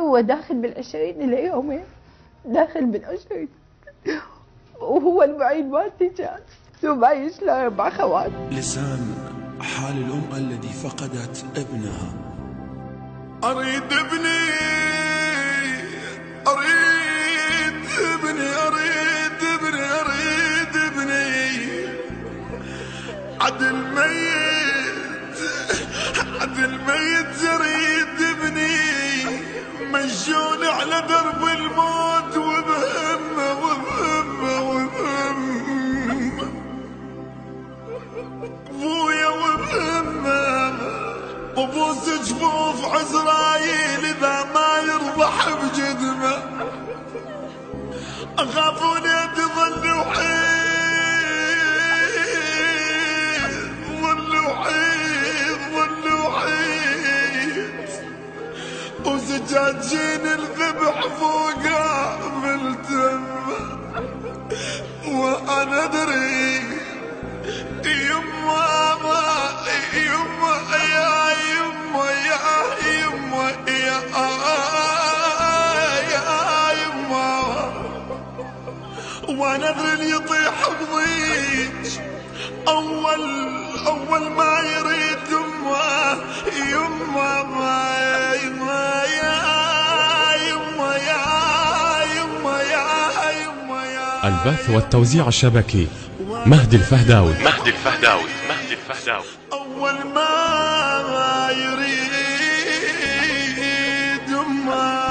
هو داخل بالعشرين إلى يومين، داخل بالعشرين، وهو الوعيد مالتي كان وعايش له 4 خوات. لسان حال الأم الذي فقدت ابنها. أريد ابني، أريد ابني، أريد ابني، أريد ابني. عدل ميت، عدل ميت، أريد ابني. مشون على درب الموت وبهمه وبهمه وبهمه ابويا وبهمه. طفوس جفوف عزرايل اذا ما يرضح بجدمه. اخاف وليدي ظل وحيد، ظل وحيد، ظل وحيد. وسجاجين الذبح فوقه ملتمه. وانا ادري يما، يما يا يما، يا يما، يا يما. وانا ادري اللي يطيح بضيج اول ما يريد يما، يما يما، يا يما، يا يما، يا يما، يا. البث والتوزيع الشبكي مهدي الفهداوي. مهدي الفهداوي، مهدي الفهداوي. أول ما يريد يما